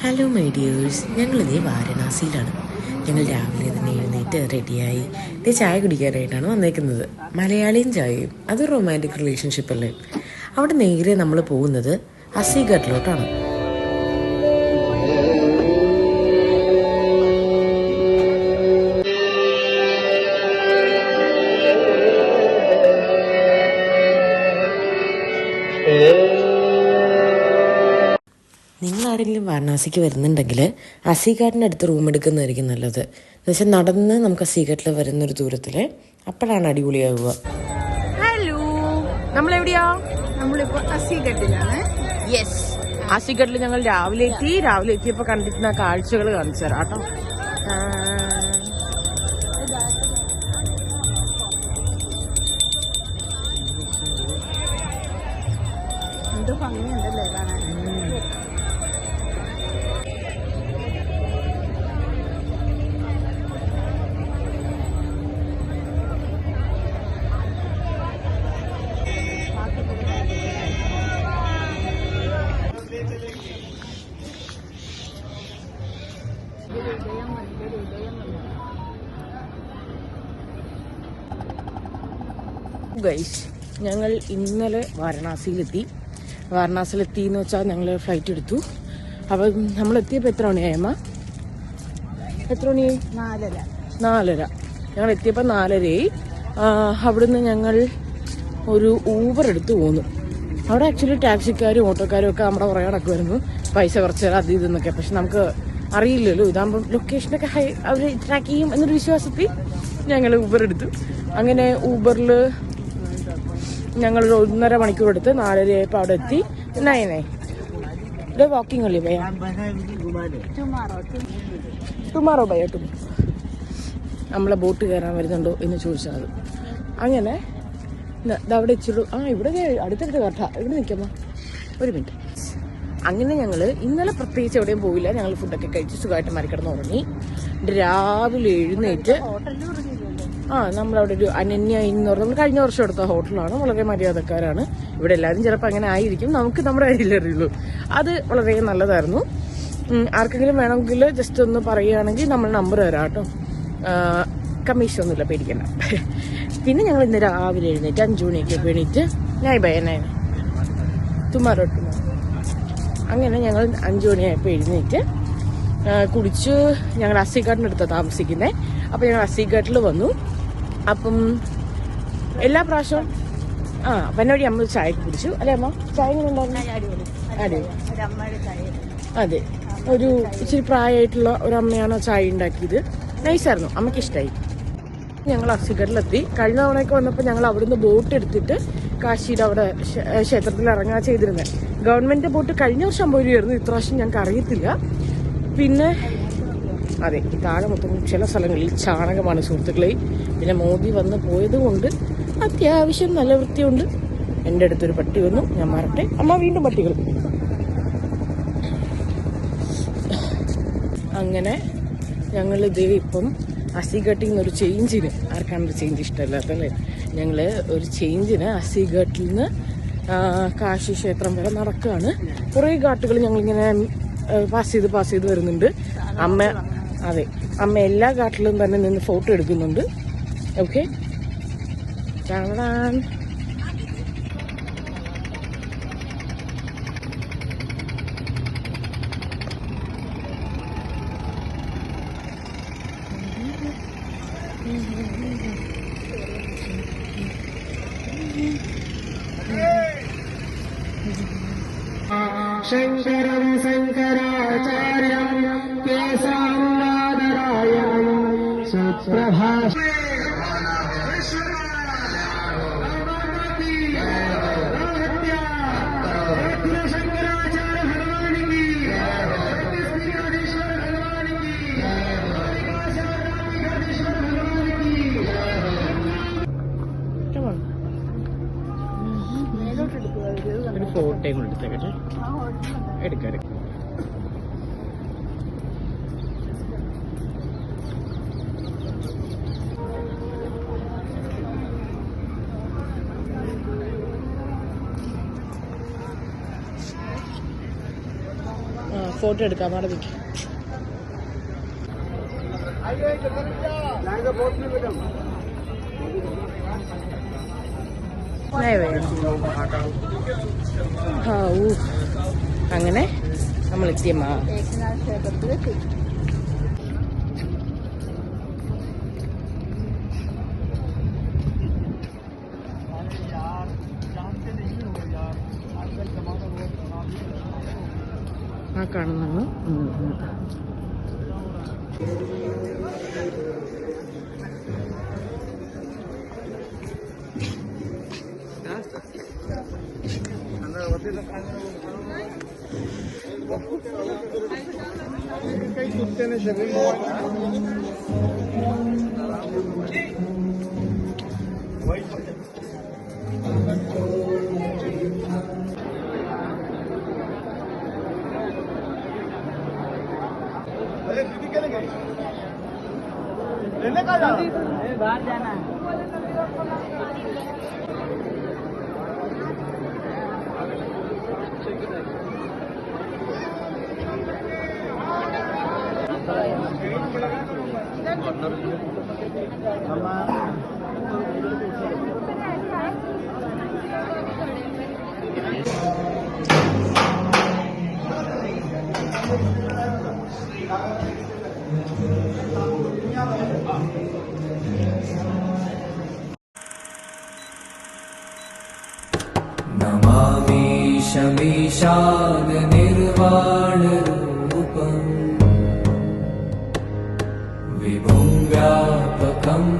Hello my dears, ഞങ്ങളിതേ വാരണാസിയിലാണ്. ഞങ്ങൾ രാവിലെ തന്നെ എഴുന്നേറ്റ് റെഡിയായി ചായ കുടിക്കാനായിട്ടാണ് വന്നേക്കുന്നത്. മലയാളിയും ചായയും അത് റൊമാൻറ്റിക് റിലേഷൻഷിപ്പ് അല്ലേ. അവിടെ നേരെ നമ്മൾ പോകുന്നത് അസിഘട്ടിലോട്ടാണ്. നിങ്ങളാരെങ്കിലും വാരണാസിക്ക് വരുന്നുണ്ടെങ്കിൽ അസിഘാട്ടിൻ്റെ അടുത്ത് റൂം എടുക്കുന്നതായിരിക്കും നല്ലത്. എന്നുവെച്ചാൽ നടന്ന് നമുക്ക് അസിഘാട്ടിൽ വരുന്നൊരു ദൂരത്തിൽ, അപ്പോഴാണ് അടിപൊളിയാവുക. ഹലോ, നമ്മളെവിടെയാ? നമ്മളിപ്പോൾ അസിഘട്ടിലാണ്. യെസ്, അസിഘട്ടിൽ ഞങ്ങൾ രാവിലെ എത്തിയപ്പോൾ കണ്ടിരുന്ന കാഴ്ചകൾ കാണിച്ചു തരാം കേട്ടോ. എന്ത് ഭംഗിയുണ്ടല്ലേ കാണാൻ. ഗൈസ്, ഞങ്ങൾ ഇന്നലെ വാരണാസിയിലെത്തി എന്ന് വെച്ചാൽ ഞങ്ങൾ ഫ്ലൈറ്റ് എടുത്തു. അപ്പം നമ്മൾ എത്തിയപ്പോൾ എത്ര മണിയായമ്മ? എത്ര മണിയായി? 4:30. ഞങ്ങൾ എത്തിയപ്പോൾ 4:30. അവിടുന്ന് ഞങ്ങൾ ഒരു ഊബർ എടുത്ത് പോന്നു. അവിടെ ആക്ച്വലി ടാക്സിക്കാരും ഓട്ടോക്കാരും ഒക്കെ നമ്മുടെ കുറേ നടക്കുമായിരുന്നു, പൈസ കുറച്ച് തരാം അത് ഇതെന്നൊക്കെ. പക്ഷെ നമുക്ക് അറിയില്ലല്ലോ, ഇതാകുമ്പം ലൊക്കേഷനൊക്കെ അവർ ട്രാക്ക് ചെയ്യും എന്നൊരു വിശ്വാസത്തിൽ ഞങ്ങൾ ഊബർ എടുത്തു. അങ്ങനെ ഊബറിൽ ഞങ്ങളൊരു 1.5 മണിക്കൂർ എടുത്ത് 4:30 ആയപ്പോൾ അവിടെ എത്തി. ഇവിടെ വാക്കിംഗ് അല്ലേ ഭയ? ടുമാറോ ഭയ നമ്മളെ ബോട്ട് കയറാൻ വരുന്നുണ്ടോ എന്ന് ചോദിച്ചാൽ അത്. അങ്ങനെ അവിടെ ഇച്ചിരി ഇവിടെ അടുത്തടുത്ത് കറക്റ്റാ. ഇവിടെ നിൽക്കാമോ? ഒരു മിനിറ്റ്. അങ്ങനെ ഞങ്ങൾ ഇന്നലെ പ്രത്യേകിച്ച് എവിടെയും പോയില്ല. ഞങ്ങൾ ഫുഡൊക്കെ കഴിച്ച് സുഖമായിട്ട് മരിക്കിടന്ന് ഉറങ്ങി. രാവിലെ എഴുന്നേറ്റ് നമ്മളവിടെ ഒരു അനന്യ എന്ന് പറഞ്ഞാൽ നമ്മൾ കഴിഞ്ഞ വർഷം എടുത്ത ഹോട്ടലാണ്. വളരെ മര്യാദക്കാരാണ്. ഇവിടെ എല്ലാവരും ചിലപ്പോൾ അങ്ങനെ ആയിരിക്കും, നമുക്ക് നമ്മുടെ കയ്യിലറിയുള്ളൂ. അത് വളരെ നല്ലതായിരുന്നു. ആർക്കെങ്കിലും വേണമെങ്കിൽ ജസ്റ്റ് ഒന്ന് പറയുകയാണെങ്കിൽ നമ്മൾ നമ്പർ തരാം കേട്ടോ. കമ്മീഷൻ ഒന്നുമില്ല, പേടിക്കണ്ട. പിന്നെ ഞങ്ങൾ ഇന്ന് രാവിലെ എഴുന്നേറ്റ് 5 മണിയൊക്കെ എണീറ്റ് തുമാറോട്ട്. അങ്ങനെ ഞങ്ങൾ 5 മണിയായപ്പോൾ എഴുന്നേറ്റ് കുടിച്ച് ഞങ്ങൾ അസിഘാട്ടിൻ്റെ അടുത്താണ് താമസിക്കുന്നത്. അപ്പോൾ ഞങ്ങൾ അസിഘാട്ടിൽ വന്നു. അപ്പം എല്ലാ പ്രാവശ്യവും വന്നവഴി അമ്മ ചായ കുടിച്ചു അല്ലേ അമ്മ? ചായ എങ്ങനെ ഉണ്ടായിരുന്നു? അതെ, ഒരു ഇച്ചിരി പ്രായമായിട്ടുള്ള ഒരമ്മയാണ് ചായ ഉണ്ടാക്കിയത്. നൈസായിരുന്നു, അമ്മയ്ക്ക് ഇഷ്ടമായി. ഞങ്ങൾ അസിഘട്ടിലെത്തി. കഴിഞ്ഞ തവണയൊക്കെ വന്നപ്പോൾ ഞങ്ങൾ അവിടുന്ന് ബോട്ട് എടുത്തിട്ട് കാശിയുടെ അവിടെ ക്ഷേത്രത്തിൽ ഇറങ്ങാൻ ചെയ്തിരുന്നത്. ഗവൺമെൻറ് ബോട്ട് കഴിഞ്ഞ വർഷം 50 രൂപയായിരുന്നു, ഇപ്രാവശ്യം ഞങ്ങൾക്ക് അറിയത്തില്ല. പിന്നെ അതെ, ഈ താഴെ മൊത്തം ചില സ്ഥലങ്ങളിൽ ചാണകമാണ് സുഹൃത്തുക്കളെ. പിന്നെ മോദി വന്ന് പോയത് കൊണ്ട് അത്യാവശ്യം നല്ല വൃത്തിയുണ്ട്. എൻ്റെ അടുത്തൊരു പട്ടി വന്നു, ഞാൻ മാറട്ടെ. അമ്മ വീണ്ടും പട്ടികൾ. അങ്ങനെ ഞങ്ങൾ ഇതേ ഇപ്പം അസിഘട്ടിൽ നിന്നൊരു ചേഞ്ചിന്, ആർക്കാണൊരു ചേഞ്ച് ഇഷ്ടമല്ലാത്തല്ലേ, ഞങ്ങൾ ഒരു ചേഞ്ചിന് അസിഘട്ടിൽ നിന്ന് കാശി ക്ഷേത്രം വരെ നടക്കുകയാണ്. കുറേ ഘാട്ടുകൾ ഞങ്ങളിങ്ങനെ പാസ് ചെയ്ത് വരുന്നുണ്ട്. അമ്മ എല്ലാ ഘാട്ടിലും തന്നെ നിന്ന് ഫോട്ടോ എടുക്കുന്നുണ്ട്. ഓക്കെ, കാണാൻ. ശങ്കരം ശങ്കരാചാര്യം കേശാംബാദരായണം സുപ്രഭാഷ ഫോട്ടോയും കൂടെ എടുത്തേക്കട്ടെ. എടുക്കാം. ഫോട്ടോ എടുക്കാം. അവിടെ നിൽക്കും. അങ്ങനെ നമ്മൾ എത്തിയമ്മ. ഏകനാഥ ക്ഷേത്രത്തിലെത്തി. ആ കാണുന്നു. बाहर जाना है. नमामि शमीशान निर्वाणरूपम् विभुं व्यापकम्